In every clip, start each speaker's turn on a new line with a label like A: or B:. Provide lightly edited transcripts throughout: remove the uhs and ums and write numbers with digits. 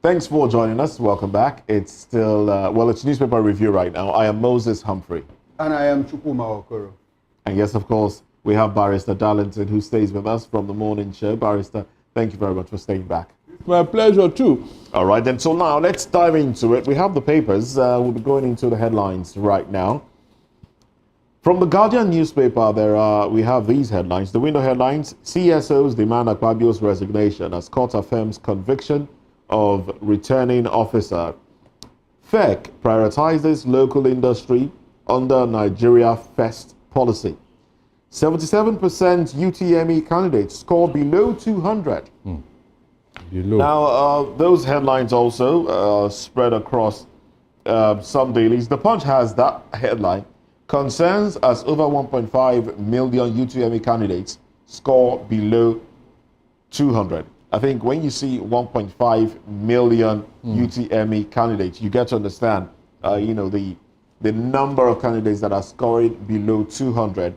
A: Thanks for joining us. Welcome back. It's still, well, it's newspaper review right now. I am Moses Humphrey.
B: And I am Chukwuma Okoro.
A: And yes, of course, we have Barrister Darlington who stays with us from the morning show. Barrister, thank you very much for staying back.
C: My pleasure too.
A: All right, then. So now let's dive into it. We have the papers. We'll be going into the headlines right now. From the Guardian newspaper, we have these headlines. The window headlines: CSOs demand Akpabio's resignation as court affirms conviction of returning officer. FEC prioritizes local industry under Nigeria First policy. 77% UTME candidates score below 200.
C: Below.
A: Now, those headlines also spread across some dailies. The Punch has that headline: concerns as over 1.5 million UTME candidates score below 200. I think when you see 1.5 million UTME candidates, you get to understand, the number of candidates that are scoring below 200.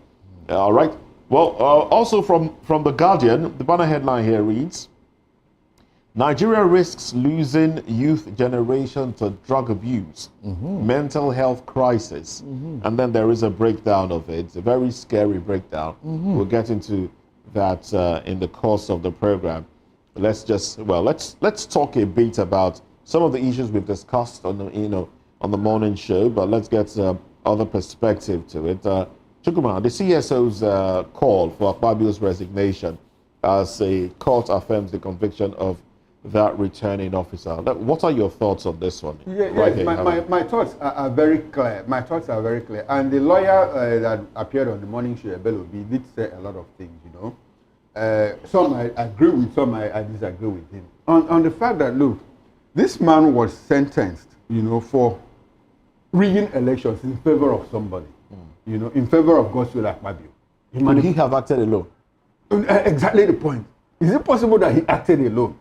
A: All right. Well, also from the Guardian, the banner headline here reads: Nigeria risks losing youth generation to drug abuse, mental health crisis. And then there is a breakdown of it, a very scary breakdown. We'll get into that in the course of the program. Let's talk a bit about some of the issues we've discussed on the morning show, but let's get other perspective to it. Chukwuma, the CSO's call for Akpabio's resignation as a court affirms the conviction of that returning officer. What are your thoughts on this one?
B: My thoughts are very clear. My thoughts are very clear. And the lawyer that appeared on the morning show, Belobi, did say a lot of things, Some I agree with, some I disagree with him. On the fact that, look, this man was sentenced, for rigging elections in favor of somebody, in favor of Godswill Akpabio.
A: Could he have acted alone?
B: Exactly the point. Is it possible that he acted alone?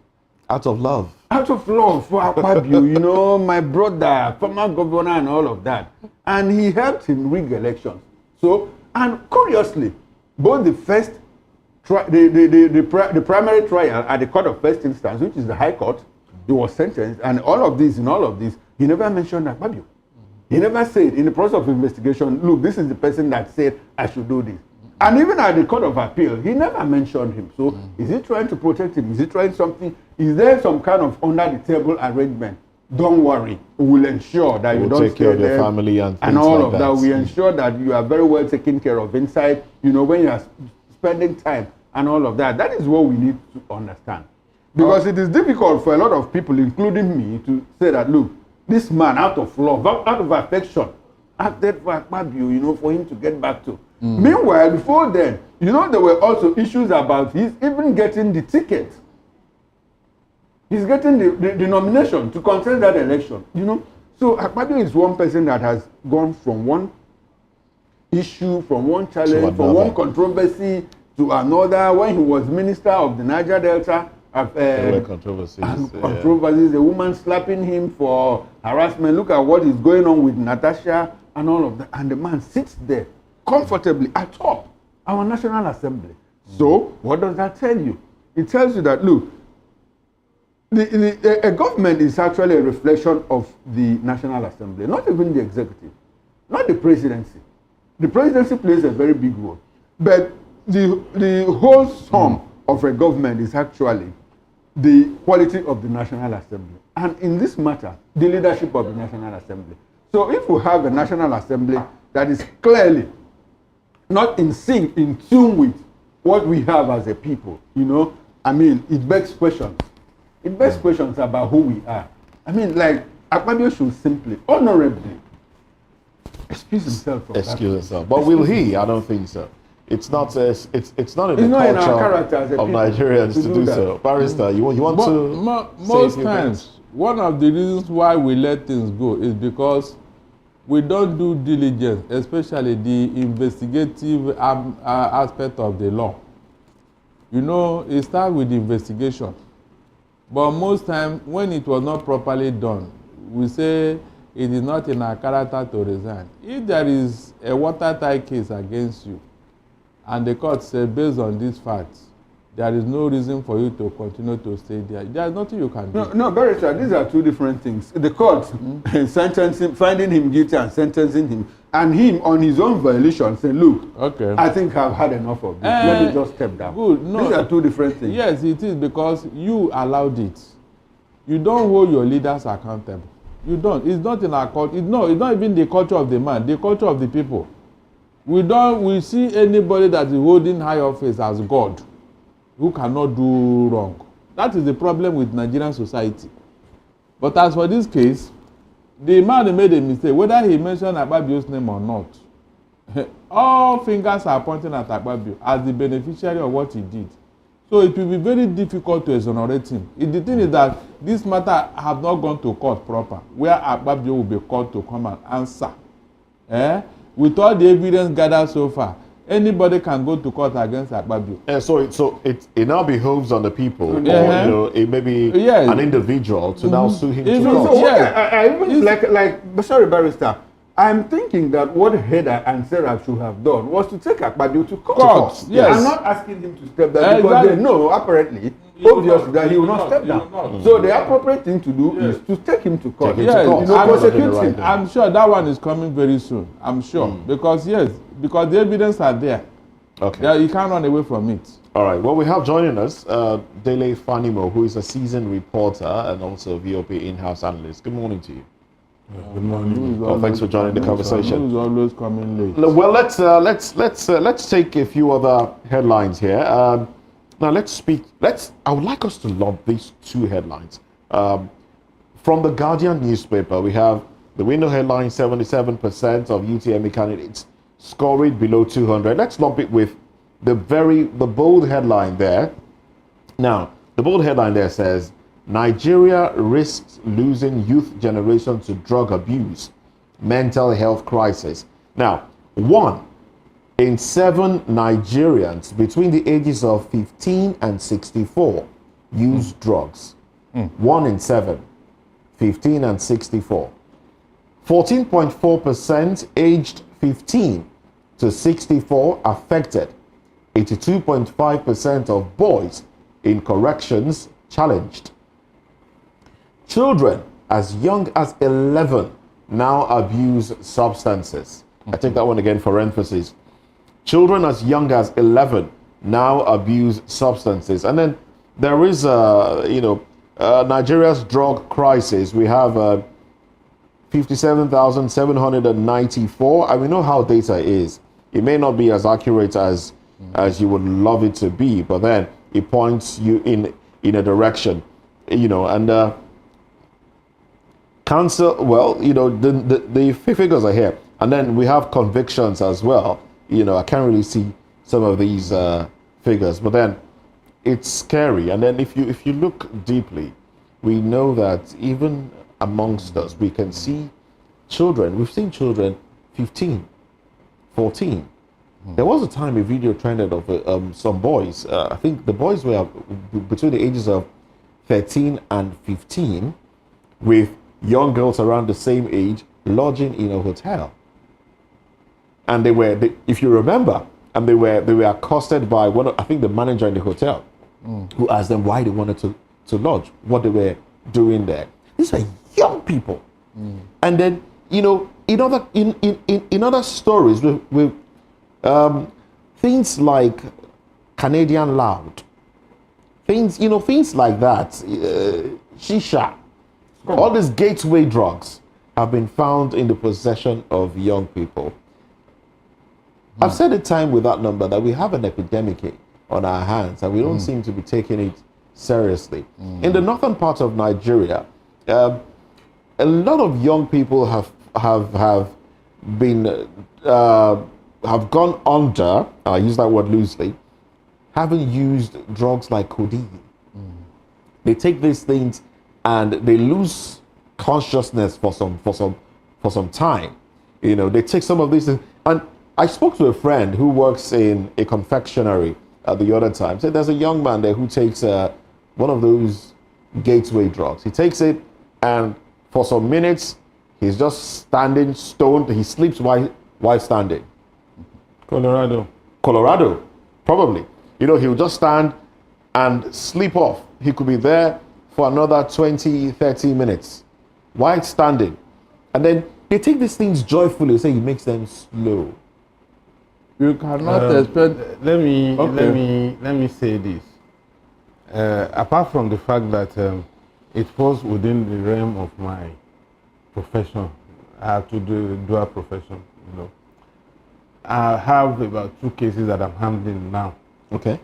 A: Out of love.
B: Out of love for Akpabio, my brother, former governor and all of that. And he helped him rig elections. So, and curiously, both the first, the primary trial at the court of first instance, which is the High Court, he was sentenced, and in all of this, he never mentioned Akpabio. He never said, in the process of investigation, look, this is the person that said I should do this. And even at the Court of Appeal, he never mentioned him. So is he trying to protect him? Is he trying something? Is there some kind of under-the-table arrangement? Don't worry. We will ensure that you don't
A: take care of your family and
B: all
A: like
B: of that. We ensure that you are very well taken care of inside, when you are spending time and all of that. That is what we need to understand. Because it is difficult for a lot of people, including me, to say that, look, this man, out of love, out of affection, acted for Akpabio, for him to get back to. Meanwhile, before then, there were also issues about his even getting the ticket. He's getting the nomination to contest that election, So Akpabio is one person that has gone from one issue, from one challenge, from one controversy to another. When he was minister of the Niger Delta,
A: there were controversies.
B: Controversies, a woman slapping him for harassment. Look at what is going on with Natasha and all of that. And the man sits there comfortably atop our National Assembly. So, what does that tell you? It tells you that, look, a government is actually a reflection of the National Assembly, not even the executive, not the presidency. The presidency plays a very big role. But the whole sum of a government is actually the quality of the National Assembly. And in this matter, the leadership of the National Assembly. So if we have a National Assembly that is clearly not in sync, in tune with what we have as a people, it begs questions. It begs questions about who we are. Akpabio should simply, honorably, excuse himself from that.
A: But will he? I don't think so. It's not in the culture of Nigerians to do so. Barrister, you want to
C: most times, one of the reasons why we let things go is because we don't do diligence, especially the investigative aspect of the law. It starts with the investigation. But most times, when it was not properly done, we say it is not in our character to resign. If there is a watertight case against you, and the court said, based on these facts, there is no reason for you to continue to stay there. There is nothing you can do.
B: No, Barrister, these are two different things. The court sentencing, finding him guilty and sentencing him, and him on his own violation saying, look,
C: Okay.
B: I think I've had enough of this. Let me just step down.
C: Good. No,
B: these are two different things.
C: Yes, it is, because you allowed it. You don't hold your leaders accountable. You don't. It's not in our culture. It's not even the culture of the man, the culture of the people. We see anybody that is holding high office as God, who cannot do wrong. That is the problem with Nigerian society. But as for this case, the man who made a mistake, whether he mentioned Akpabio's name or not, all fingers are pointing at Akpabio as the beneficiary of what he did. So it will be very difficult to exonerate him. The thing is that this matter have not gone to court proper, where Akpabio will be called to come and answer. With all the evidence gathered so far, anybody can go to court against Akpabio.
A: So it now behoves on the people, or it may be
C: Yes.
A: an individual to now sue him
C: Even
A: to court.
B: So
C: Yes.
B: I even but sorry, Barrister. I'm thinking that what Heather and Sarah should have done was to take Akpabio to court.
C: Court, yes.
B: I'm not asking him to step down because they know, apparently, obviously, that he will not step down. So the appropriate thing to do is to take him to court.
A: Take him to
C: Yes,
A: court.
B: Prosecute him.
C: I'm sure that one is coming very soon. I'm sure. Because the evidence are there.
A: Okay.
C: You can't run away from it.
A: All right. Well, we have joining us Dele Fanimo, who is a seasoned reporter and also VOP in-house analyst. Good morning to you.
B: Good morning.
A: Well, thanks for joining the conversation.
C: Who's always coming late?
A: Well, let's take a few other headlines here. Now I would like us to lump these two headlines. From the Guardian newspaper, we have the window headline: 77% of UTME candidates scoring below 200. Let's lump it with the bold headline there. Now, the bold headline there says, Nigeria risks losing youth generation to drug abuse, mental health crisis. Now, 1 in 7 Nigerians between the ages of 15 and 64 use drugs. 1 in 7, 15 and 64. 14.4% aged 15 to 64 affected. 82.5% of boys in corrections challenged. Children as young as 11 now abuse substances. I take that one again for emphasis. Children as young as 11 now abuse substances. And then there is, Nigeria's drug crisis. We have 57,794. And we know how data is. It may not be as accurate as you would love it to be, but then it points you in a direction, and cancer, the figures are here. And then we have convictions as well. I can't really see some of these figures, but then it's scary. And then if you look deeply, we know that even amongst us, we can see children. We've seen children 15, 14. There was a time a video trended of some boys. I think the boys were between the ages of 13 and 15, with young girls around the same age lodging in a hotel. And if you remember, and they were accosted by I think the manager in the hotel, who asked them why they wanted to lodge, what they were doing there. These are young people. And then in other stories with things like Canadian Loud, things like that, shisha, all these gateway drugs have been found in the possession of young people. I've said it time without number that we have an epidemic on our hands and we don't seem to be taking it seriously. In the northern part of Nigeria, a lot of young people have gone under, I use that word loosely, having used drugs like codeine. They take these things and they lose consciousness for some time. They take some of these things. And I spoke to a friend who works in a confectionery the other time. Said there's a young man there who takes one of those gateway drugs. He takes it, and for some minutes he's just standing stoned. He sleeps while standing.
B: Colorado,
A: probably. He'll just stand and sleep off. He could be there for another 20, 30 minutes, while standing. And then they take these things joyfully, say it makes them slow.
C: You cannot expect.
D: Let me say this. Apart from the fact that it falls within the realm of my profession, I have to do dual profession. I have about 2 cases that I'm handling now.
A: Okay.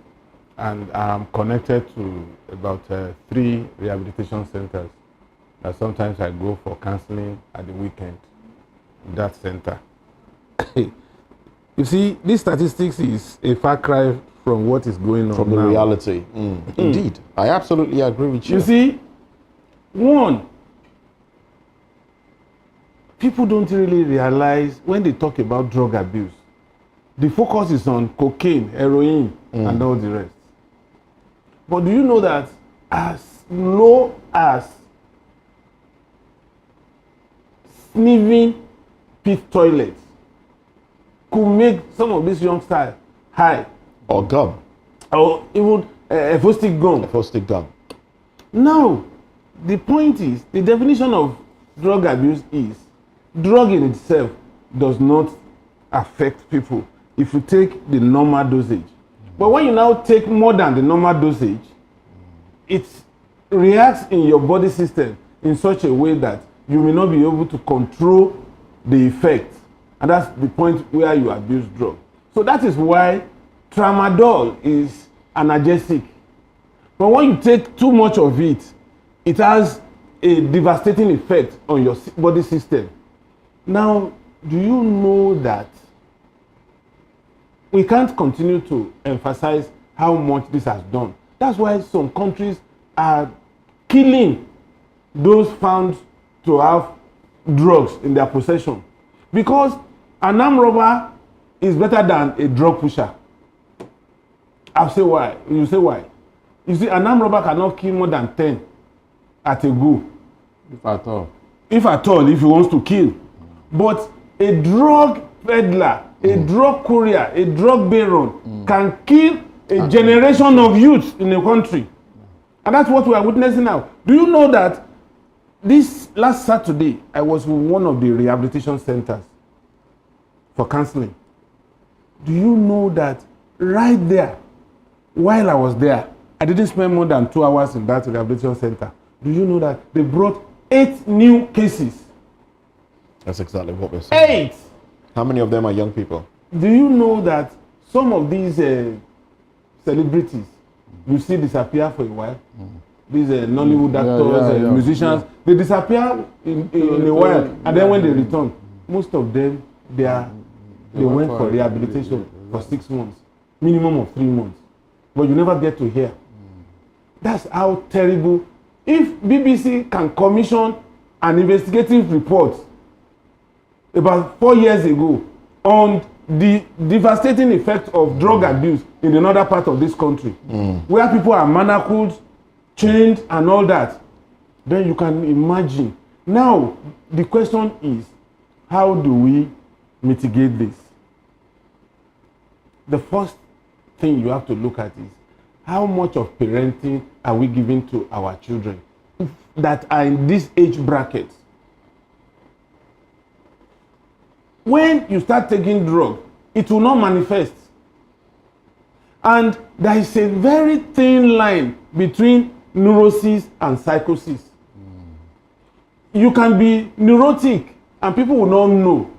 D: And I'm connected to about 3 rehabilitation centers that sometimes I go for counseling at the weekend in that center. You see, this statistics is a far cry from what is going on
A: From the
D: now.
A: reality. Indeed. I absolutely agree with you.
D: You see, one, people don't really realize when they talk about drug abuse, the focus is on cocaine, heroin, and all the rest. But do you know that as low as sniffing pit toilets could make some of these youngsters high,
A: Or gum.
D: or even a stick gun.
A: First stick gum.
D: Now, the point is, the definition of drug abuse is drug in itself does not affect people if you take the normal dosage. But when you now take more than the normal dosage, it reacts in your body system in such a way that you may not be able to control the effect. And that's the point where you abuse drug. So that is why tramadol is analgesic. But when you take too much of it, it has a devastating effect on your body system. Now, do you know that we can't continue to emphasize how much this has done? That's why some countries are killing those found to have drugs in their possession. Because an armed robber is better than a drug pusher. I'll say why. You say why. You see, an armed robber cannot kill more than 10 at a go.
C: If at all.
D: If at all, if he wants to kill. But a drug peddler, a drug courier, a drug baron can kill a generation of youth in a country. And that's what we are witnessing now. Do you know that this last Saturday, I was in one of the rehabilitation centers for counseling. Do you know that right there, while I was there, I didn't spend more than 2 hours in that rehabilitation center. Do you know that they brought 8 new cases?
A: That's exactly what we're saying.
D: 8!
A: How many of them are young people?
D: Do you know that some of these celebrities you see disappear for a while? These Nollywood actors, musicians, they disappear in a while, and then when they return, most of them, they went for rehabilitation for 6 months, minimum of 3 months. But you never get to hear. That's how terrible. If BBC can commission an investigative report about 4 years ago on the devastating effect of drug abuse in another part of this country, where people are manacled, chained, and all that, then you can imagine. Now, the question is, how do we mitigate this? The first thing you have to look at is, how much of parenting are we giving to our children that are in this age bracket? When you start taking drugs, it will not manifest. And there is a very thin line between neurosis and psychosis. You can be neurotic and people will not know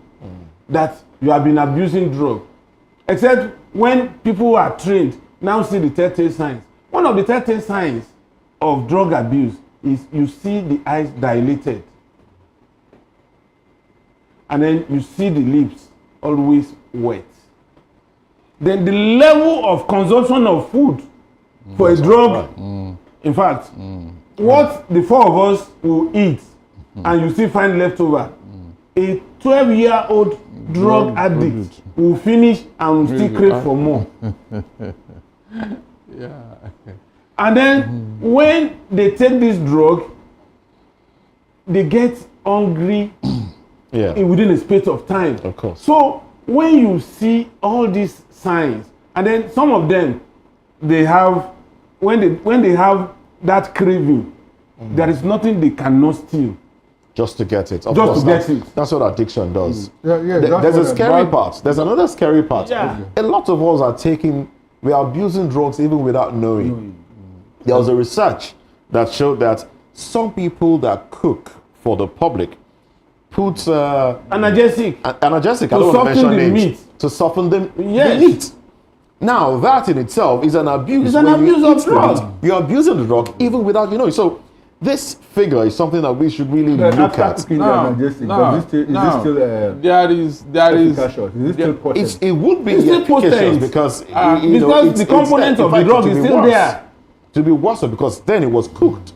D: that you have been abusing drugs. Except when people who are trained now see the telltale signs. One of the telltale signs of drug abuse is you see the eyes dilated. And then you see the lips always wet. Then the level of consumption of food for a drug, in fact, what the 4 of us will eat and you still find leftover, a 12-year-old drug addict will finish and will still crave for more. And then when they take this drug, they get hungry within a space of time.
A: Of course.
D: So when you see all these signs, and then some of them, they have when they have that craving, there is nothing they cannot steal.
A: Just to get it. Of
D: Just
A: course,
D: to get it.
A: That's what addiction does.
B: Yeah, that's
A: There's a
B: what
A: scary part. There's another scary part.
D: Yeah.
A: A lot of us we are abusing drugs even without knowing. There was a research that showed that some people that cook for the public put
D: Analgesic.
A: analgesic, I
D: To
A: don't want to
D: soften
A: mention
D: the
A: names,
D: meat.
A: to soften the
D: Yes.
A: meat. Now, that in itself is an abuse.
D: It's an
A: When you
D: abuse of
A: eat the
D: drug.
A: meat, you're abusing the drug even without you know. So, this figure is something that we should really
B: But
A: look
B: after
A: at.
B: cooking the
C: No,
B: analgesic,
C: no,
B: does it still, is
C: no.
B: it still
C: there is
B: efficacious? Is it still potent?
A: It would be
D: It's still
A: efficacious
D: potent.
A: because
D: Because the component of the drug is still there.
A: To be worse because then it was cooked.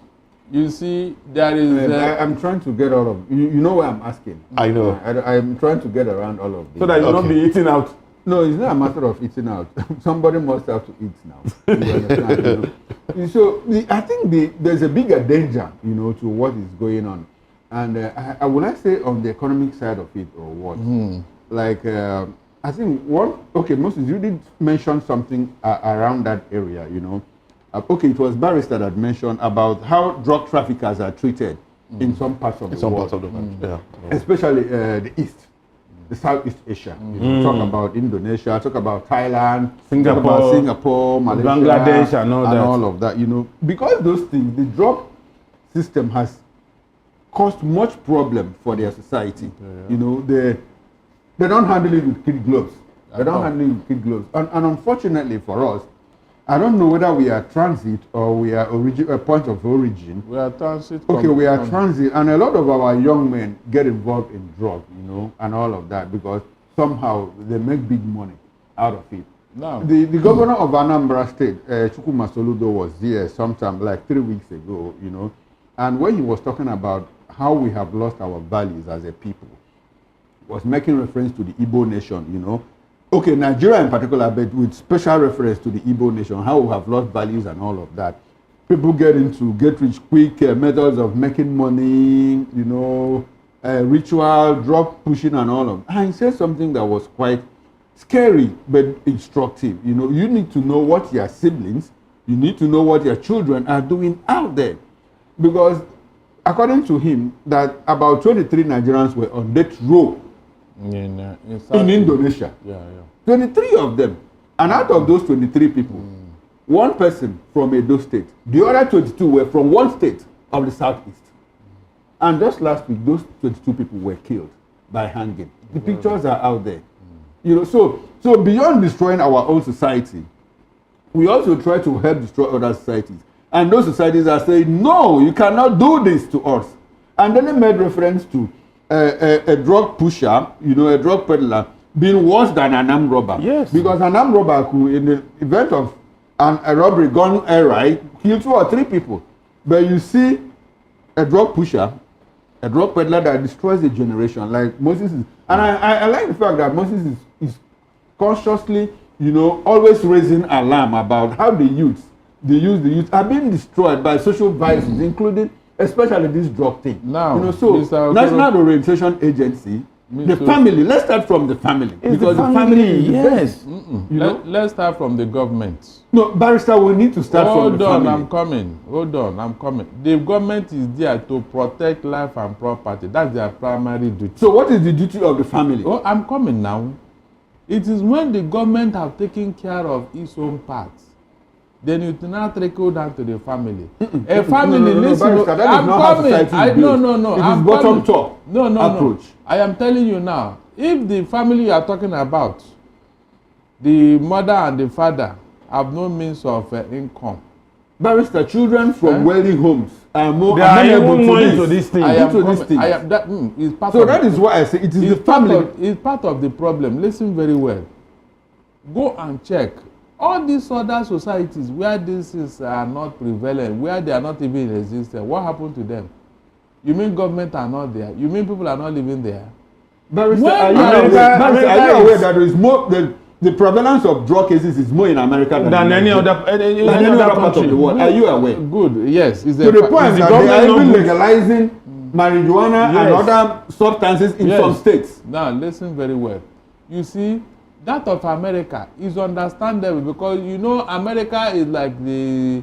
C: You see, there is.
B: I'm trying to get all of you know why I'm asking.
A: I know.
B: I'm trying to get around all of this.
D: So that you will not
A: Okay.
D: be eating out.
B: No, it's not a matter of eating out. Somebody must have to eat now. You understand? So I think there's a bigger danger, to what is going on, and I would like to say on the economic side of it or what. Like I think Moses, you did mention something around that area, it was Barrister that mentioned about how drug traffickers are treated in some parts of the
A: Some
B: world.
A: parts of the country. Yeah.
B: Especially the East, the Southeast Asia. Talk about Indonesia, talk about Thailand, talk about Singapore, Malaysia,
D: Bangladesh and all that.
B: of that. Because those things, the drug system has caused much problem for their society. They don't handle it with kid gloves. They don't handle it with kid gloves. And unfortunately for us, I don't know whether we are transit or we are a point of origin.
C: We are transit.
B: Okay, we are transit, and a lot of our young men get involved in drugs, and all of that because somehow they make big money out of it.
C: No.
B: The governor of Anambra State, Chukwuma Soludo, was here sometime like 3 weeks ago, and when he was talking about how we have lost our values as a people, was making reference to the Igbo nation, Okay, Nigeria in particular, but with special reference to the Igbo nation, how we have lost values and all of that. People get into get-rich-quick methods of making money, ritual, drug pushing and all of that. And he said something that was quite scary but instructive. You need to know what your siblings, you need to know what your children are doing out there. Because according to him, that about 23 Nigerians were on death row in Indonesia.
C: Yeah.
B: 23 of them. And out of those 23 people, one person from Edo State, the other 22 were from one state of the Southeast. And just last week, those 22 people were killed by hanging. The pictures are out there. So beyond destroying our own society, we also try to help destroy other societies. And those societies are saying, no, you cannot do this to us. And then they made reference to a drug pusher, a drug peddler, being worse than an armed robber.
D: Yes.
B: Because an armed robber could, in the event of a robbery gone awry, kill 2 or 3 people. But you see a drug pusher, a drug peddler that destroys a generation, like Moses is. And I like the fact that Moses is consciously, always raising alarm about how the youth are being destroyed by social vices, including especially this drug thing.
C: Now,
B: National Orientation Agency, the family. Let's start from the family. Because the family is the best.
C: Let's start from the government.
B: No, Barrister, we need to start from the family.
C: Hold on, I'm coming. The government is there to protect life and property. That's their primary duty.
B: So what is the duty of the family?
C: Oh, I'm coming now. It is when the government have taken care of its own parts, then you do not trickle down to the family. A family, listen. I'm coming.
B: It is bottom top approach.
C: I am telling you now. If the family you are talking about, the mother and the father have no means of income.
B: Barrister, children from wealthy homes are more
D: amenable
B: to this thing. That is why I say it is the family.
C: It's part of the problem. Listen very well. Go and check. All these other societies where these are not prevalent, where they are not even in existence, what happened to them? You mean government are not there? You mean people are not living there?
B: Barrister, are you aware that there is more, the prevalence of drug cases is more in America than
D: any other
B: part of the world? Are you aware?
C: Good, yes.
B: To the point that they are even legalizing marijuana and other substances in some states.
C: Now, listen very well. You see, That of America is understandable because you know America is like the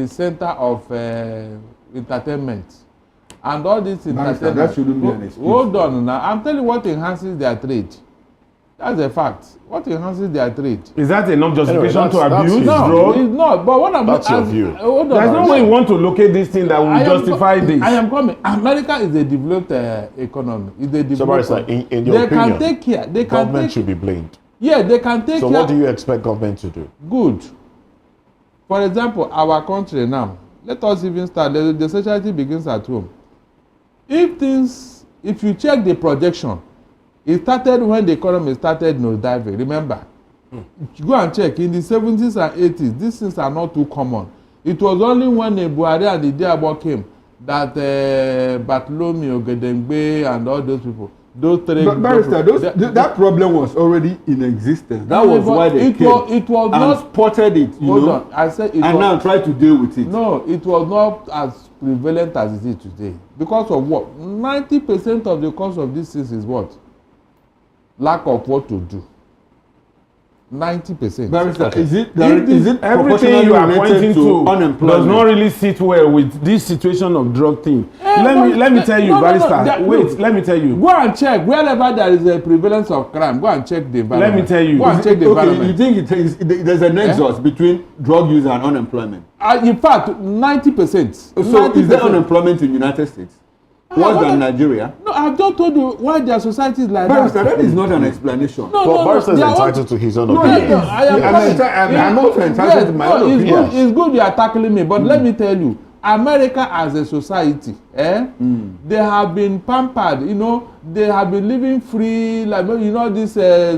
C: center of entertainment. And all this entertainment.
B: That shouldn't be an excuse.
C: Hold on now. I'm telling you what enhances their trade. That's a fact. What enhances their trade.
D: Is that enough justification
A: Anyway,
D: to abuse?
C: No, it's not. But what I'm
A: That's your view.
C: Hold on.
D: There's no way you want to locate this thing that will justify this.
C: I am coming. America is a developed economy. It's a developed.
A: So, in your opinion,
C: can take care. They can
A: government should be blamed.
C: Yeah, they can take
A: So
C: care.
A: what do you expect government to do?
C: Good. For example, our country now. Let us even start. The society begins at home. If you check the projection, it started when the economy started nosediving. Remember, go and check in the 70s and 80s. These things are not too common. It was only when Buhari and the Diabo came that Bartholomew, Gedengbe, and all those people, those three.
B: But Barrister, that problem was already in existence. That was why they came
C: it was
B: and
C: not
B: spotted it.
C: Hold on. I said it
B: and
C: was,
B: now try to deal with it.
C: No, it was not as prevalent as it is today. Because of what? 90% of the cause of this is what? Lack of what to do. 90%.
B: Barrister,
A: Okay.
B: is it
D: Everything
B: proportionally
D: you are
B: related
D: pointing to
B: unemployment?
D: does not really sit well with this situation of drug thing. Let me tell you,
C: no,
D: Barrister. Wait,
C: look,
D: let me tell you.
C: Go and check wherever there is a prevalence of crime. Go and check the environment.
D: Let me tell you.
C: Go and check the
B: Okay,
C: environment.
B: you think there's a nexus between drug use and unemployment?
C: In fact, 90%.
B: So
C: 90%.
B: is there unemployment in the United States? Worse than Nigeria?
C: No, I've just told you why their society is like
B: Barrister,
C: that.
B: that is not an explanation.
C: No,
A: But Barrister is
C: they are
A: entitled to his own
B: No,
A: opinion.
B: yes. I'm also entitled to my own
C: it's
B: opinion.
C: good, it's good you are tackling me, but let me tell you, America as a society, they have been pampered, you know, they have been living free, like, you know, this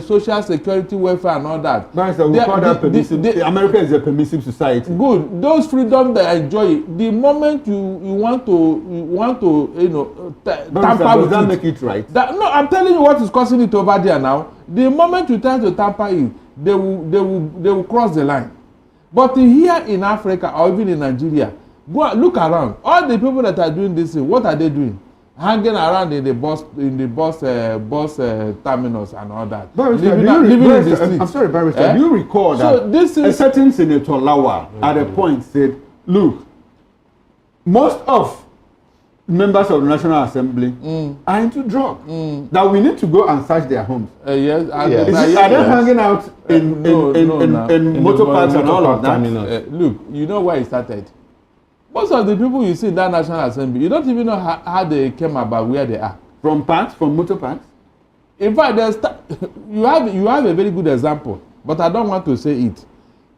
C: social security welfare and all that.
B: Barrister, we call that permissive. America is a permissive society.
C: Good. Those freedom they enjoy, the moment you want to, you know, tamper
B: Does
C: with
B: that
C: it.
B: make it right?
C: No, I'm telling you what is causing it over there now. The moment you try to tamper it, they will cross the line. But here in Africa or even in Nigeria, go and look around. All the people that are doing this thing, what are they doing? Hanging around in the bus terminus and all that.
B: Barrister,
C: living in the streets.
B: I'm sorry, Barrister. Do you recall
C: So
B: that
C: this
B: a
C: is
B: certain Senator Lawa at a point said, look, most of members of the National Assembly are into drugs. That we need to go and search their homes.
C: yes,
A: Yes.
B: Are they hanging out in motor parks and all of that?
C: look, you know where it started. Most of the people you see in that National Assembly, you don't even know how they came about where they are.
B: From parks, from motor parks?
C: In fact, you have a very good example, but I don't want to say it.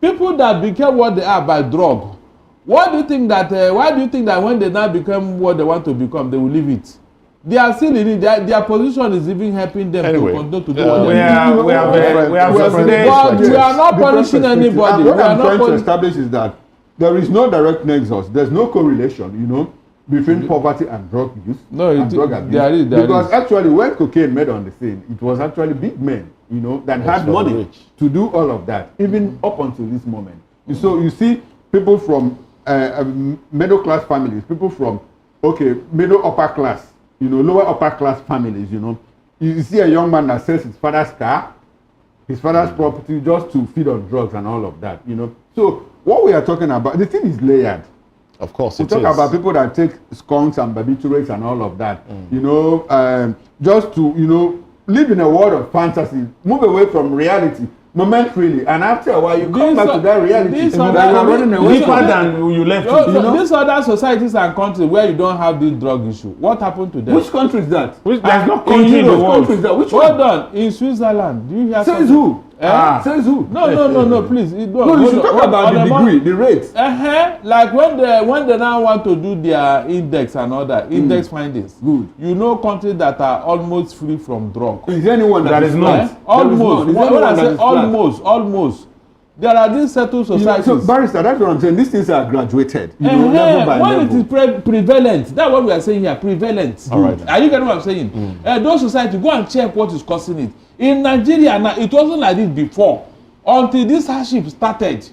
C: People that became what they are by drug, why do you think that when they now become what they want to become, they will leave it? They are still in it. Their position is even helping them to continue to do what they do.
D: We
C: are not punishing anybody.
B: What I'm trying to establish is that there is no direct nexus. There's no correlation, you know, between poverty and drug use and drug abuse.
C: There is.
B: Because actually, when cocaine made on the scene, it was actually big men, you know, that had money to do all of that, even up until this moment. So you see people from middle class families, people from middle upper class, you know, lower upper class families, you know. You see a young man that sells his father's car, his father's property just to feed on drugs and all of that, you know. So what we are talking about, the thing is layered.
A: Of course,
B: we
A: it
B: talk
A: is.
B: about people that take skunks and barbiturates and all of that, you know, just to, you know, live in a world of fantasy, move away from reality momentarily, and after a while you come back to that reality.
C: Deeper
D: than you left it.
C: You know? These other societies and countries where you don't have this drug issue, what happened to them?
B: Which country is that?
D: There's no country in the world.
B: Which
C: Hold on, in Switzerland, do you hear
B: Says who? Says who?
C: No, please.
B: No, you should talk about the degree, the rates.
C: Like when they now want to do their index and all that, index findings.
B: Good.
C: You know countries that are almost free from drug.
B: Is there anyone that is not?
C: Almost. When I say almost. There are these settled societies.
B: So, Barrister, that's what I'm saying. These things are graduated. You know, level by
C: when
B: level.
C: it is prevalent, that's what we are saying here, prevalent.
A: All right.
C: Are you getting what I'm saying? Those societies, go and check what is causing it. In Nigeria, now, it wasn't like this before, until this hardship started.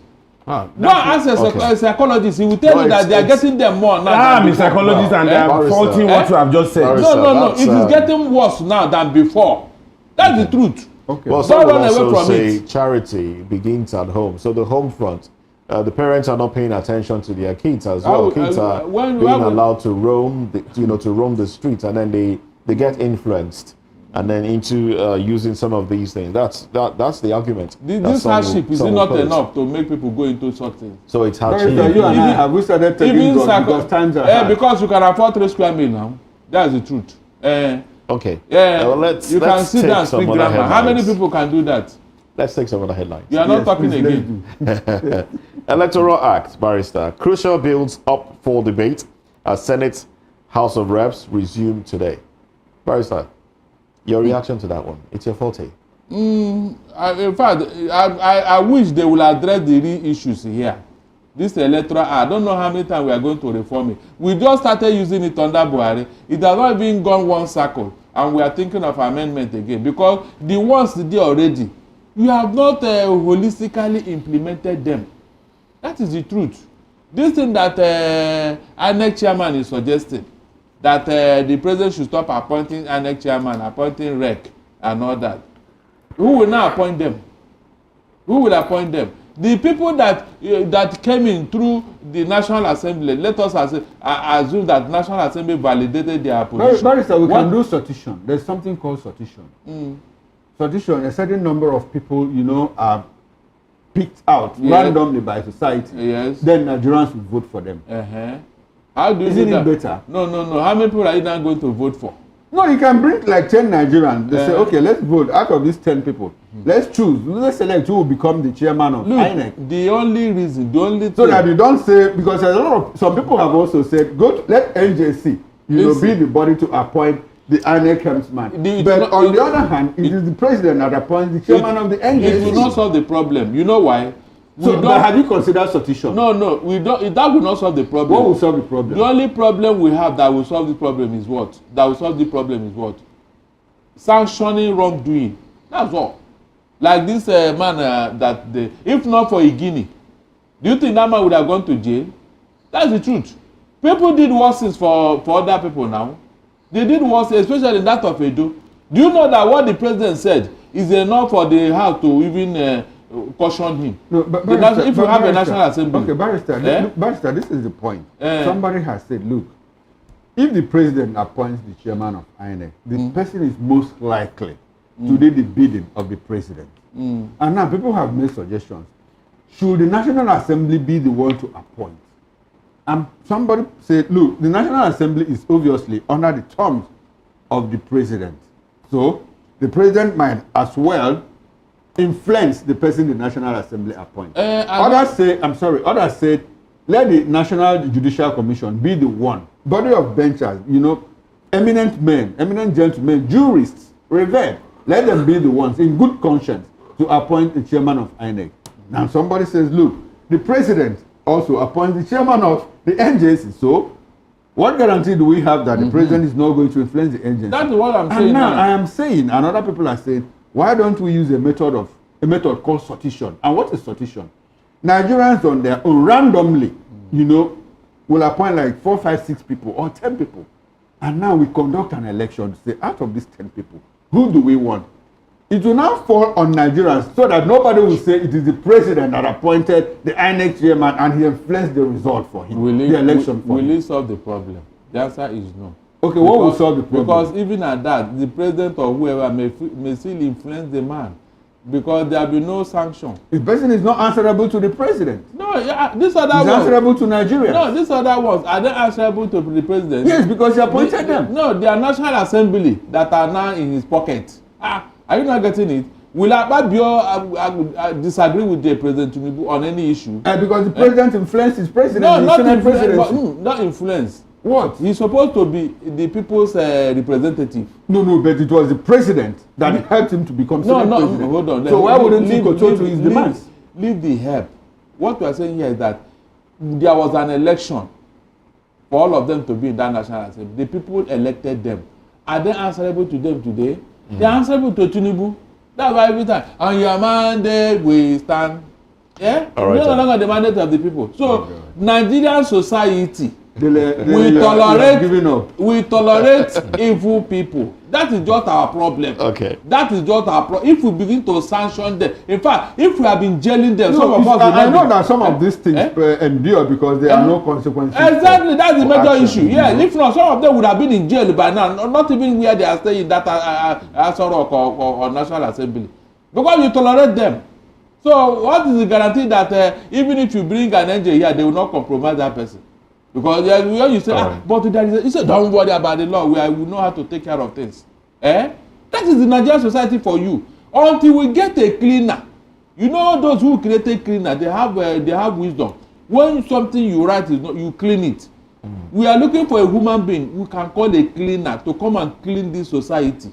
C: Go and ask a psychologist, he will tell you that they are getting them more now.
D: I'm a psychologist and they are faulting what you have just said.
C: No, it is getting worse now than before. That's the truth.
B: Okay.
A: Well,
C: Don't
A: some will
C: run away
A: also
C: from
A: say
C: it.
A: charity begins at home. So the home front, the parents are not paying attention to their kids as well. Kids are being allowed to roam, to roam the streets, and then they get influenced, and then into using some of these things. That's the argument.
C: This hardship is not enough to make people go into such things.
A: So it's hard.
B: You and I, have we started taking drugs because times are hard?
C: Because you can afford 3 square meals now. That's the truth.
A: Okay.
C: Yeah.
A: Well, let's
C: can sit down and
A: some
C: speak
A: other
C: grammar. How many
A: headlines.
C: people can do that?
A: Let's take some other headlines.
C: You are not talking again.
A: Electoral Act, barrister. Crucial bills up for debate as Senate House of Reps resume today. Barrister, your reaction to that one? It's your forte.
C: In fact, I wish they will address the real issues here. This electoral act, I don't know how many times we are going to reform it. We just started using it under Buhari. It has not even gone one circle, and we are thinking of amendment again because the ones there already, you have not holistically implemented them. That is the truth. This thing that INEC chairman is suggesting, that the president should stop appointing INEC chairman, appointing REC and all that. Who will now appoint them? Who will appoint them? The people that came in through the National Assembly, let us assume that National Assembly validated their position.
B: Barrister, we can do sortition. There's something called sortition. Sortition, a certain number of people, are picked out randomly by society.
C: Yes.
B: Then Nigerians will vote for them.
C: How do you
B: Isn't
C: do that?
B: it better?
C: No. How many people are you now going to vote for?
B: No, you can bring like 10 Nigerians. They say, okay, let's vote. Out of these 10 people, let's choose. Let's select who will become the chairman of INEC.
C: The only reason,
B: so that you don't say, because some people have also said, let NJC, be the body to appoint the INEC helmsman. But on the other hand, it is the president that appoints the chairman of the NJC.
C: It will not solve the problem. You know why?
B: But have you considered sortition?
C: No, we don't. That will not solve the problem.
B: What will solve the problem?
C: The only problem we have that will solve the problem is what? Sanctioning wrongdoing. That's all. Like this man if not for Igini, do you think that man would have gone to jail? That's the truth. People did worse things for other people now. They did worse, especially that of Edo. Do you know that what the president said is enough for the House to even caution him?
B: No, but
C: if you have a National Assembly.
B: Okay, Barrister, this is the point. Somebody has said, look, if the president appoints the chairman of INEC, the person is most likely to do the bidding of the president. And now people have made suggestions. Should the National Assembly be the one to appoint? And somebody said, look, the National Assembly is obviously under the terms of the president. So the president might as well influence the person the National Assembly appoints. Others said, let the National Judicial Commission be the one, body of benchers, eminent men, eminent gentlemen, jurists, revered, let them be the ones in good conscience to appoint the chairman of INEC. Now somebody says, look, the president also appoints the chairman of the NJC. So what guarantee do we have that the president is not going to influence the NJC?
C: That's what I'm saying.
B: And now I am saying, and other people are saying, why don't we use a method called sortition? And what is sortition? Nigerians on their own randomly, will appoint like 4, 5, 6 people or 10 people. And now we conduct an election to say, out of these 10 people, who do we want? It will now fall on Nigerians so that nobody will say it is the president that appointed the INEC chairman and he influenced the result for him, the election for him.
C: Will it solve the problem? The answer is no.
B: Okay, what will solve the problem?
C: Because even at that, the president or whoever may still influence the man because there will be no sanction.
B: The person is not answerable to the president.
C: No, this other one.
B: He's answerable to Nigeria.
C: No, these other ones are they answerable to the president?
B: Yes, because he appointed them.
C: No, they are National Assembly that are now in his pocket. Are you not getting it? Will Akpabio disagree with the President Tinubu on any issue?
B: Because the president influenced his president.
C: No, not influence.
B: What?
C: He's supposed to be the people's representative.
B: No, but it was the president that helped him to become president.
C: Hold on.
B: So why wouldn't he control to his demands?
C: Leave the help. What we are saying here is that there was an election for all of them to be in that National Assembly. The people elected them. Are they answerable to them today? They are answerable to Tinubu. That's why every time on your mandate we stand. Yeah?
A: All right,
C: no longer the mandate of the people. So Nigerian society We tolerate evil people. That is just our problem.
A: Okay.
C: That is just our problem. If we begin to sanction them, in fact, if we have been jailing them,
B: No,
C: some of us.
B: I know that some of these things endure because there are no consequences.
C: Exactly, that's the major
B: action.
C: issue. Yeah, if not, some of them would have been in jail by now, not even where they are staying, that Asorok or National Assembly, because you tolerate them. So what is the guarantee that even if you bring an angel here, they will not compromise that person? Because when you say, but there is you say, don't worry about the law, we know how to take care of things. That is the Nigerian society for you. Until we get a cleaner, you know those who created cleaner, they have wisdom. When something you write is not, you clean it. We are looking for a human being we can call a cleaner to come and clean this society.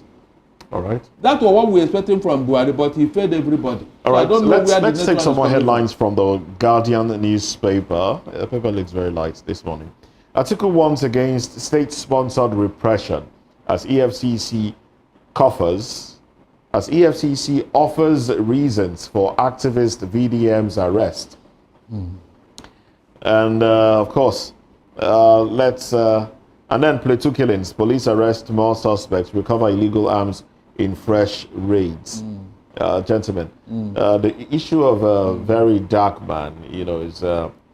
A: All right.
C: That was what we were expecting from Buhari, but he failed everybody.
A: All right.
C: So I don't know
A: let's take some more headlines from the Guardian newspaper. The paper looks very light this morning. Article warns against state-sponsored repression as EFCC offers reasons for activist VDM's arrest. And of course, and then Plateau killings. Police arrest more suspects, recover illegal arms in fresh raids. Gentlemen, the issue of a very dark man, is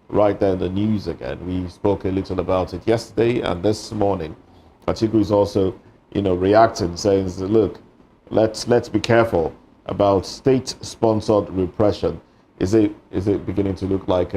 A: right there in the news again. We spoke a little about it yesterday and this morning. Atiku is also, reacting, saying, look, let's be careful about state-sponsored repression. Is it beginning to look like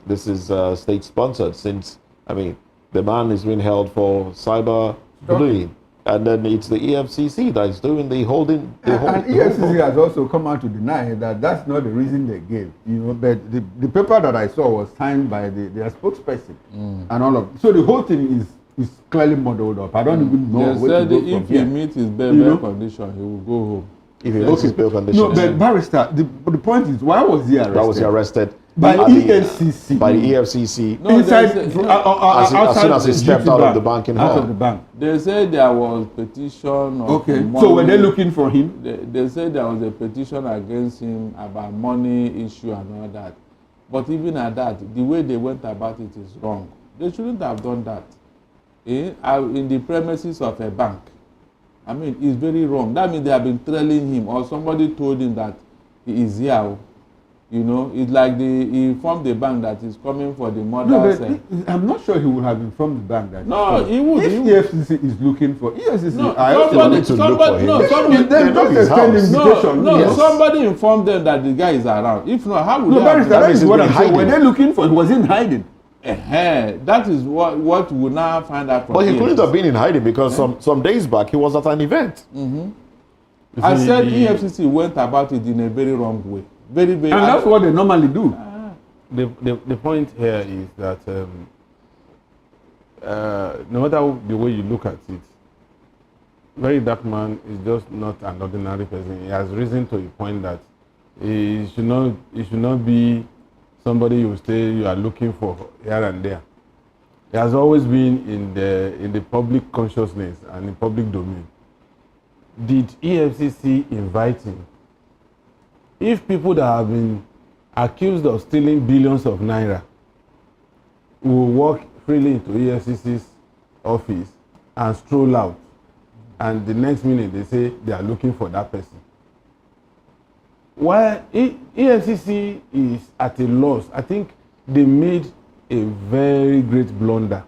A: this is state-sponsored? Since, the man is being held for cyber bullying. And then it's the EFCC that is doing the holding.
B: And EFCC has also come out to deny that that's not the reason they gave. But the paper that I saw was signed by their spokesperson and all of. So the whole thing is clearly muddled up. I don't even know.
C: They said if he meets his bail condition, he will go home.
A: If he meets his bail condition.
B: No, but barrister, the point is, why was he arrested?
A: Why was he arrested?
B: By EFCC.
A: By the EFCC.
C: No,
B: inside,
A: as soon as he stepped out of the banking hall.
B: Out of the bank.
C: They said there was petition.
B: Okay. So were they looking for him?
C: They said there was a petition against him about money issue and all that. But even at that, the way they went about it is wrong. They shouldn't have done that in the premises of a bank. It's very wrong. That means they have been trailing him, or somebody told him that he is here. It's like he informed the bank that he's coming for the mother's.
B: No, but I'm not sure he would have informed the bank that.
C: No, he would.
B: If EFCC is looking for EFCC,
C: somebody informed them that the guy is around. If not, how would they?
B: That is what I'm saying. Were they looking for? He was in hiding.
C: That is what we now find out from.
A: But he couldn't have been in hiding because some days back he was at an event.
C: I said EFCC went about it in a very wrong way. Very, very.
B: And that's what they normally do.
D: The point here is that no matter the way you look at it, very dark man is just not an ordinary person. He has risen to a point that he should not be somebody you are looking for here and there. He has always been in the public consciousness and in public domain. Did EFCC invite him? If people that have been accused of stealing billions of naira will walk freely into EFCC's office and stroll out, and the next minute they say they are looking for that person. While EFCC is at a loss, I think they made a very great blunder,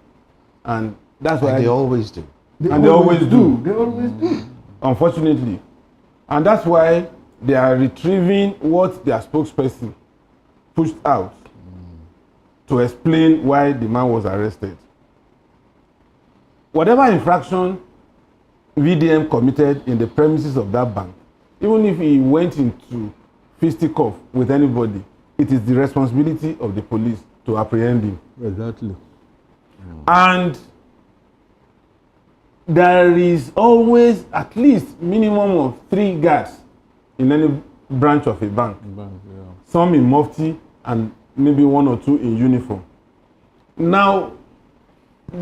D: and that's why
A: they always do.
B: They always do.
D: Unfortunately, and that's why they are retrieving what their spokesperson pushed out to explain why the man was arrested. Whatever infraction VDM committed in the premises of that bank, even if he went into fisticuff with anybody, it is the responsibility of the police to apprehend him.
B: Exactly.
D: And there is always at least minimum of 3 guards in any branch of a bank. Some in mufti and maybe 1 or 2 in uniform. Now,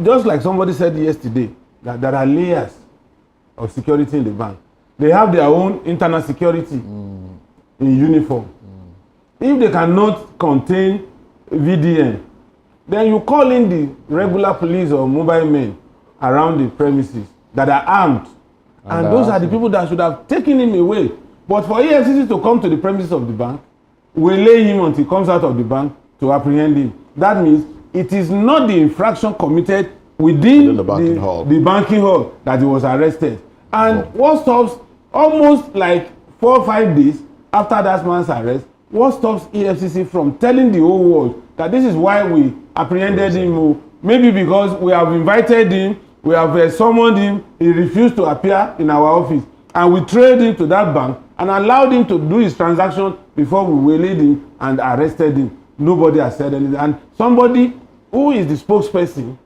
D: just like somebody said yesterday, that there are layers of security in the bank. They have their own internal security in uniform. If they cannot contain VDN, then you call in the regular police or mobile men around the premises that are armed. And those are the people that should have taken him away. But for EFCC to come to the premises of the bank, we lay him until he comes out of the bank to apprehend him. That means it is not the infraction committed within the banking hall that he was arrested. And what stops, almost like 4 or 5 days after that man's arrest, what stops EFCC from telling the whole world that this is why we apprehended him? Maybe because we have invited him, we have summoned him, he refused to appear in our office, and we trailed him to that bank and allowed him to do his transaction before we waylaid him and arrested him. Nobody has said anything. And somebody who is the spokesperson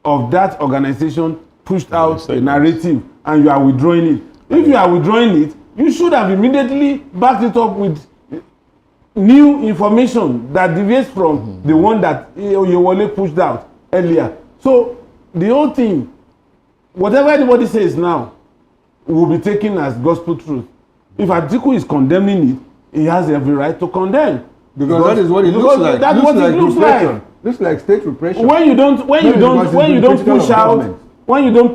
D: of that organization pushed out a narrative, and you are withdrawing it. If you are withdrawing it, you should have immediately backed it up with new information that deviates from the one that Oyewole pushed out earlier. So the whole thing, whatever anybody says now, will be taken as gospel truth. If Atiku is condemning it, he has every right to condemn.
B: Because that is what it looks like.
D: That's what it looks like.
B: Looks like state repression.
D: When you don't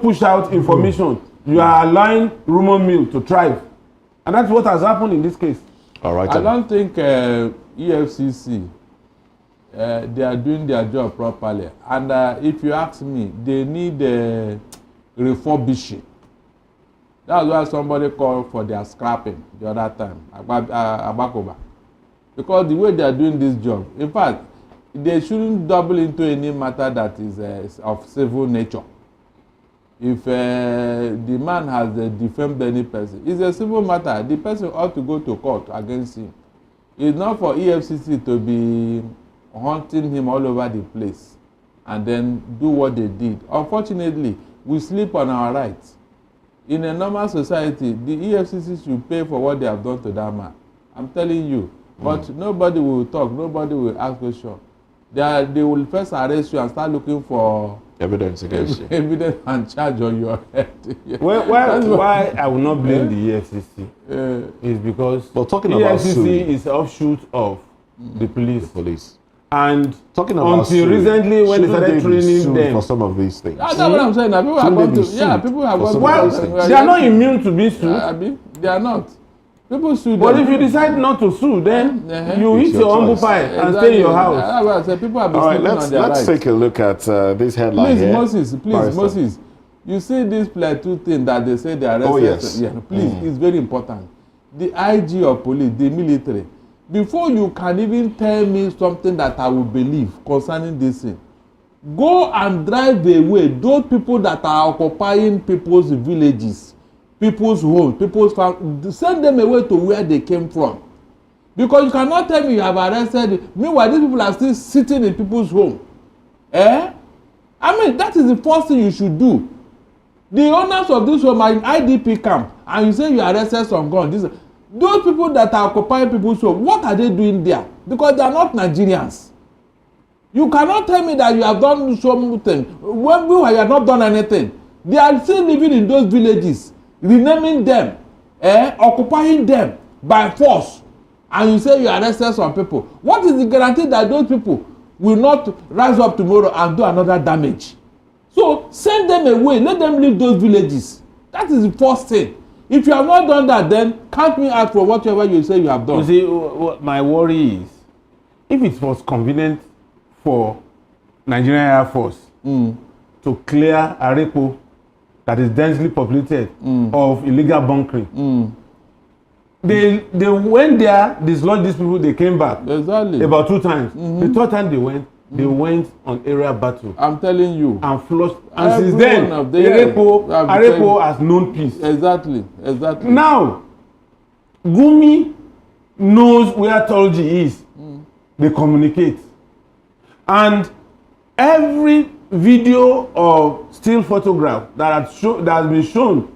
D: push out information, you are allowing rumor mill to thrive, and that's what has happened in this case.
A: All right.
C: I don't think EFCC they are doing their job properly, and if you ask me, they need refurbishing. That's why somebody called for their scrapping the other time, Abakoba, because the way they are doing this job, in fact, they shouldn't double into any matter that is of civil nature. If the man has defamed any person, it's a civil matter. The person ought to go to court against him. It's not for EFCC to be hunting him all over the place and then do what they did. Unfortunately, we sleep on our rights. In a normal society, the EFCC should pay for what they have done to that man. I'm telling you. But nobody will talk. Nobody will ask questions. They will first arrest you and start looking for
A: evidence against you.
C: Evidence and charge on your head.
D: Why I will not blame the EFCC is because EFCC is offshoot of the police. And
A: talking about
D: until recently, when they started training them
A: for some of these things.
C: That's what I'm saying. People have gone to people have gone to.
D: Well, they are not immune to being sued.
C: They are not. People sue them.
D: But if you decide not to sue, then you eat your humble pie and stay in your house.
C: People have been
A: all right,
C: on their
A: let's take a look at this headline here.
C: Moses, you see this plateau thing that they say they arrested.
A: Oh, yes.
C: Yeah, please, it's very important. The IG of police, the military, before you can even tell me something that I will believe concerning this thing, go and drive away those people that are occupying people's villages, people's homes, people's families. Send them away to where they came from. Because you cannot tell me you have arrested. Meanwhile, these people are still sitting in people's home. I mean, that is the first thing you should do. The owners of this home are in IDP camp, and you say you arrested some guns. Those people that are occupying people's home, what are they doing there? Because they are not Nigerians. You cannot tell me that you have done something when you have not done anything. They are still living in those villages, renaming them, occupying them by force, and you say you arrested some people. What is the guarantee that those people will not rise up tomorrow and do another damage? So send them away, let them leave those villages. That is the first thing. If you have not done that, then count me out for whatever you say you have done.
D: You see, my worry is, if it was convenient for Nigerian Air Force to clear Arepo that is densely populated of illegal bunkering, they went there, dislodged these people, they came back.
C: Exactly.
D: About 2 times. The third time they went on area battle.
C: I'm telling you.
D: And flushed. And since then, Arepo has known peace.
C: Exactly.
D: Now, Gumi knows where Tolji is. They communicate. And every video or still photograph that has been shown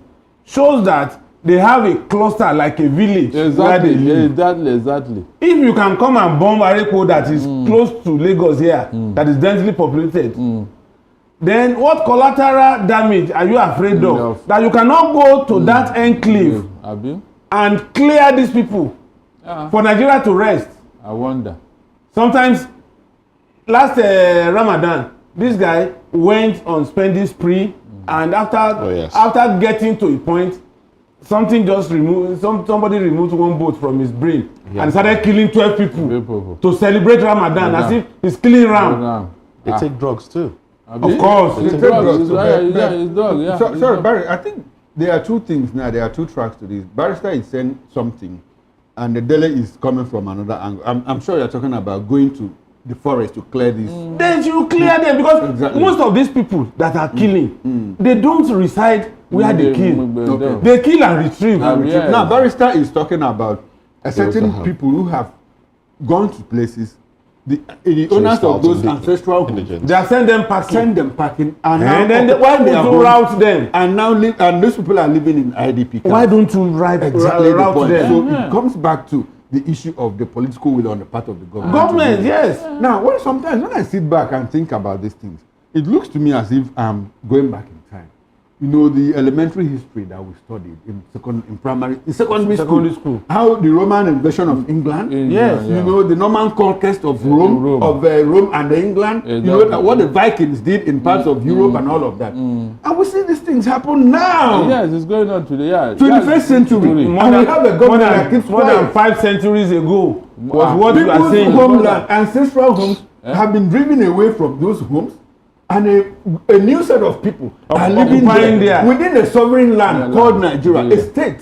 D: shows that they have a cluster like a village. Where they live.
C: Exactly.
D: If you can come and bomb Arepo that is close to Lagos here, that is densely populated, then what collateral damage are you afraid of? That you cannot go to that enclave and clear these people for Nigeria to rest.
C: I wonder.
D: Sometimes last Ramadan, this guy went on spending spree, and after getting to a point, something just removed. Somebody removed one boat from his brain and started killing 12 people to celebrate Ramadan as if he's killing ram.
A: They take drugs too.
D: Of course,
C: It's drugs. Yeah, it's drugs. Yeah.
B: Sorry, Barry. I think there are two things now. There are two tracks to this. Barrister is saying something, and the delay is coming from another angle. I'm sure you're talking about going to the forest to clear this.
D: Then you clear them because most of these people that are killing, they don't reside where they kill. They kill and retrieve.
C: Yes.
B: Now, Barrister is talking about a certain people who have gone to places. The owners of those ancestral homes,
D: they are send them packing,
B: and
D: then why don't you route them?
B: And now and those people are living in IDP camps.
D: Why don't you route them?
B: So it comes back to the issue of the political will on the part of the government.
D: Yes.
B: Now, sometimes when I sit back and think about these things, it looks to me as if I'm going back in time. You know, the elementary history that we studied in secondary school. How the Roman invasion of England.
D: Yes.
B: You know, the Norman conquest of Rome and England.
C: Exactly.
B: You know, what the Vikings did in parts of Europe and all of that. And we see these things happen now.
C: Yes, it's going on today. Yeah.
B: 21st century. And we have a government that keeps
D: more than 5 centuries ago was what you are saying.
B: Homeland, ancestral homes have been driven away from those homes. And a new set of people are living there within a sovereign land called Nigeria, a state.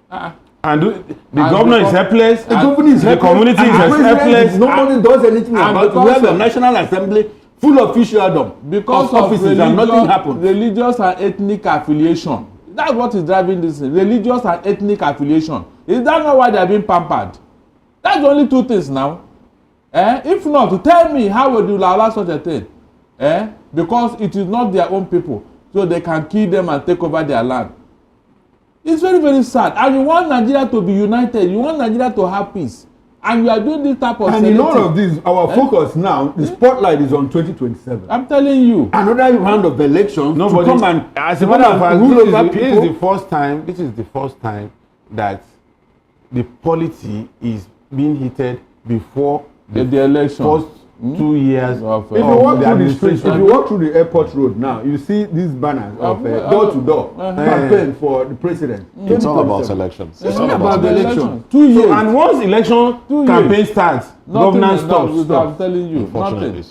D: And the governor is helpless.
B: The governor is helpless.
D: The community is helpless.
B: Nobody does anything about it. We have a national assembly full of officialdom
C: because of
B: offices and nothing happens.
C: Religious and ethnic affiliation. That's what is driving this thing. Religious and ethnic affiliation. Is that not why they are being pampered? That's the only two things now. If not, tell me how would you allow such a thing? Because it is not their own people, so they can kill them and take over their land. It's very, very sad. And you want Nigeria to be united. You want Nigeria to have peace. And you are doing this type of
B: And in all of this, our focus now, the spotlight is on 2027.
C: I'm telling you.
B: Another round of elections to come and
D: as a matter of fact, this is the first time that the polity is being heated before the election. First 2 years
B: of if you walk through the streets, if you walk through the airport road now, you see these banners of door-to-door campaign for the president.
A: It's all about elections.
B: It's all about the election.
D: 2 years. So, and once election campaign starts, governance stops.
C: I'm telling you, nothing.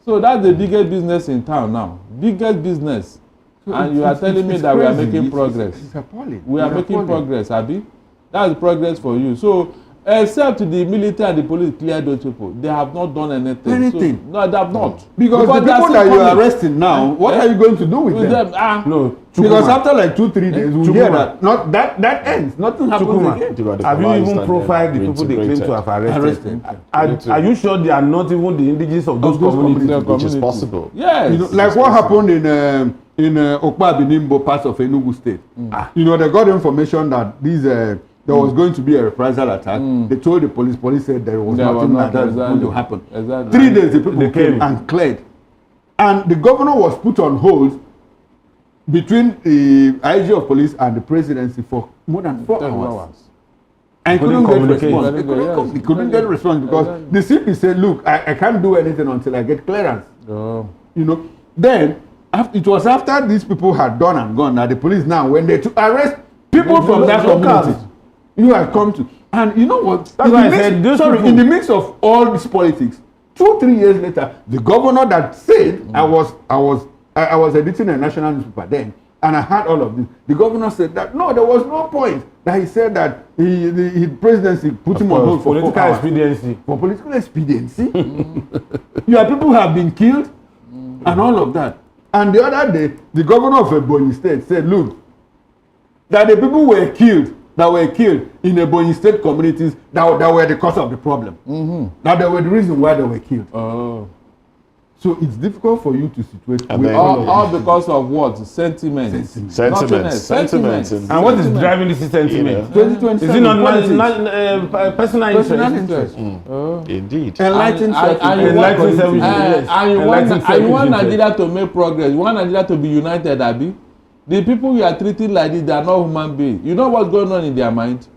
C: So that's the biggest business in town now. Biggest business. So and you are telling me that crazy. We are making progress.
B: It's appalling.
C: We are making progress, Abi. That's progress for you. So except the military and the police clear those people, they have not done anything. So, no, they have not.
B: Because the people that you are arresting now, what are you going to do with them?
D: No,
B: because after like 2-3 days, we hear that that ends. Nothing happens again.
D: Have you even profiled the people they claim to have arrested? Are you sure they are not even the indigenous of those communities?
A: Which is possible.
C: Yes.
B: You know, like what happened in Okpa Binimbo, parts of Enugu State. You know, they got information that these there was going to be a reprisal attack. They told the police. Police said there was nothing like that going to happen. 3 days the people came and cleared. And the governor was put on hold between the IG of police and the presidency for more than 4 hours. And couldn't get response. He couldn't get response because the CP said, look, I can't do anything until I get clearance. You know. Then, it was after these people had done and gone that the police now, when they arrest people from that community, you have come to, and you know what? In the mix of all this politics, 2-3 years later, the governor that said I was editing a national newspaper then, and I had all of this. The governor said that no, there was no point that he said that his presidency put him on hold for
D: political expediency.
B: For political expediency, you have people who have been killed, and all of that. And the other day, the governor of Ebonyi State said, look, that the people were killed in Ebonyi State communities that were the cause of the problem. That they were the reason why they were killed. So it's difficult for you to situate
C: all because of what? Sentiments.
A: Sentiments.
D: And what is driving this sentiment?
B: 2020
D: is it not personal interest?
A: Indeed.
C: And you want Nigeria to make progress. You want Nigeria to be united, Abi. The people you are treating like this, they are not human beings. You know what's going on in their mind?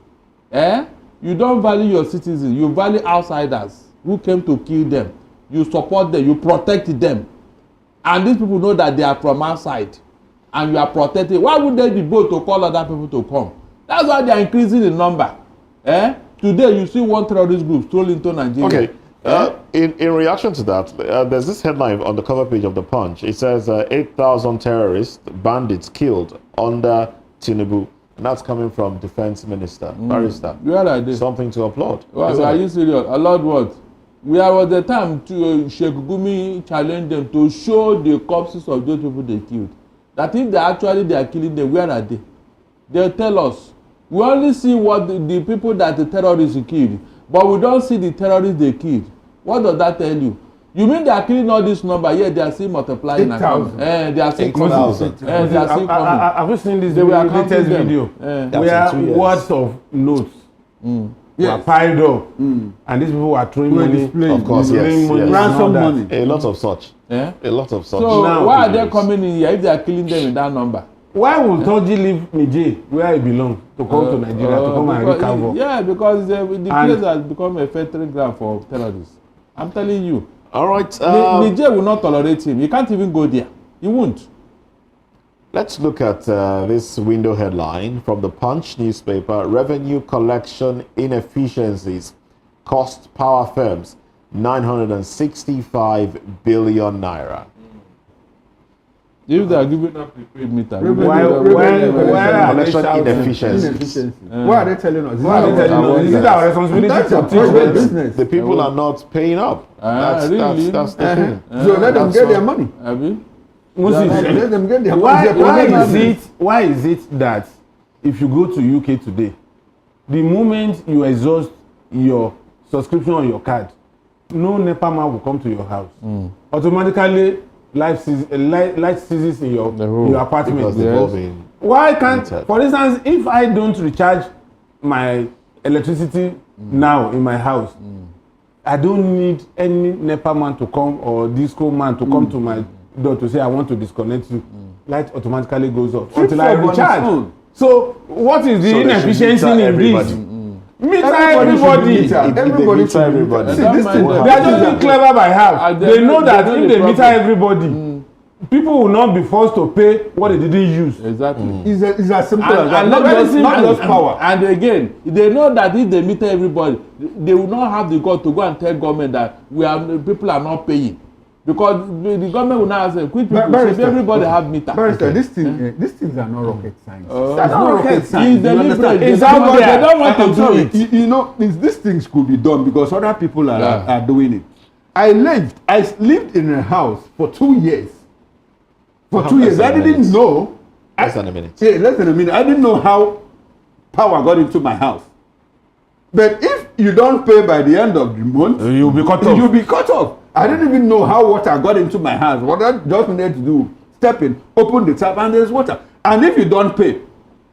C: You don't value your citizens. You value outsiders who came to kill them. you support them, you protect them. And these people know that they are from outside and you are protected. Why would they be bold to call other people to come? That's why they are increasing in number. Today, you see one terrorist group stroll into Nigeria.
A: Okay. In reaction to that, there's this headline on the cover page of The Punch. It says 8,000 terrorists, bandits killed under Tinubu. And that's coming from Defense Minister, Barrister.
C: Where are they?
A: Something to applaud.
C: Well, are you serious? Applaud what? Where was the time to Sheikh Gumi challenge them to show the corpses of those people they killed? That if they are killing them, where are they? They'll tell us. We only see what the people that the terrorists killed, but we don't see the terrorists they killed. What does that tell you? You mean they are killing all this number, yet they are still multiplying?
B: 8,000.
C: They are still coming. They are still coming.
D: Have you seen this latest video? Where words of notes were piled up, and these people were throwing money.
A: Of course, yes.
B: Ransom money.
A: A lot of such. A lot of such.
C: So
A: now,
C: why are they coming in here if they are killing them in that number?
D: Why would Toji leave Niger, where he belongs, to come to Nigeria, to come and recover?
C: Yeah, because the place has become a fertile ground for terrorists. I'm telling you.
A: All right.
C: Niger will not tolerate him. He can't even go there. He won't.
A: Let's look at this window headline from the Punch newspaper. Revenue collection inefficiencies cost power firms 965 billion naira.
C: If they are giving up prepaid meter,
D: why are they
A: collection inefficiencies?
B: Why are they telling us?
D: Why are they telling us? Is it our responsibility
B: That's
D: to
B: a
D: teach
B: private
D: them?
B: business.
A: The people are not paying up.
C: Really?
A: That's the thing.
B: So let them get their money. Let them get their money.
D: Why is it that if you go to UK today, the moment you exhaust your subscription on your card, no NEPA man will come to your house. Automatically, light ceases in your apartment.
A: Yes.
D: Why can't, for instance, if I don't recharge my electricity now in my house, I don't need any NEPA man to come or disco man to come to my door to say I want to disconnect you. Light automatically goes off until I recharge. So what is the inefficiency in this? Meter everybody.
B: Everybody.
D: They are just being clever by half. They know that if they meter everybody, people will not be forced to pay what they didn't use.
C: Exactly.
B: It's as simple as that.
C: Not just power. And again, they know that if they meter everybody, they will not have the God to go and tell government that people are not paying. Because the government will now say, quit people, so everybody have meter.
B: Barrister, these things are not rocket science. That's not rocket
C: It's
B: science.
C: deliberate.
D: It's out there.
C: They don't want to do it.
B: You know, these things could be done because other people are doing it. I lived in a house for 2 years. For 2 years, I didn't know.
A: Less than a minute.
B: Yeah, less than a minute. I didn't know how power got into my house. But if you don't pay by the end of the month,
D: you'll be cut off.
B: You'll be cut off. I didn't even know how water got into my house. What I just needed to do, step in, open the tap, and there's water. And if you don't pay,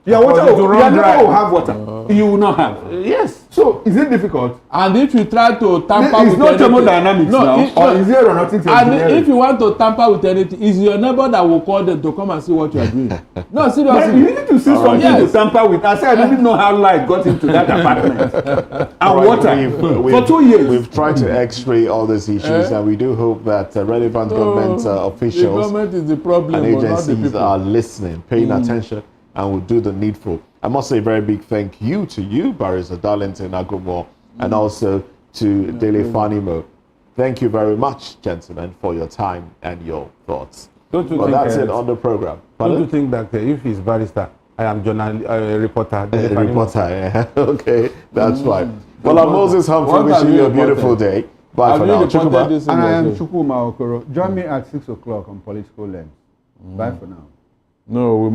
B: your water will never have water. You will not have.
D: Yes.
B: So is it difficult?
C: And if you try to tamper with
B: no
C: anything,
B: thermodynamics or is there aeronautics
C: and
B: engineering?
C: if you want to tamper with anything, it's your neighbor that will call them to come and see what you are doing. No, seriously.
B: But you need to see something to tamper with. I said I didn't know how light got into that apartment and water for 2 years.
A: We've tried to X-ray all these issues, and we do hope that relevant government officials
C: the government is the problem,
A: and agencies are listening, paying attention, and will do the needful. I must say a very big thank you to you, Barrister Darlington Agumo, and also to Dele Fanimo. Thank you very much, gentlemen, for your time and your thoughts. Well, that's it on the program.
D: Don't you think that if he's barrister, I am reporter?
A: Reporter, yeah. Okay, that's fine. Well, I'm Moses Humphrey wishing you a beautiful day. Bye for now.
B: And I am Chukwuma Okoro. Join me at 6 o'clock on Political Lens. Bye for now.
C: No, we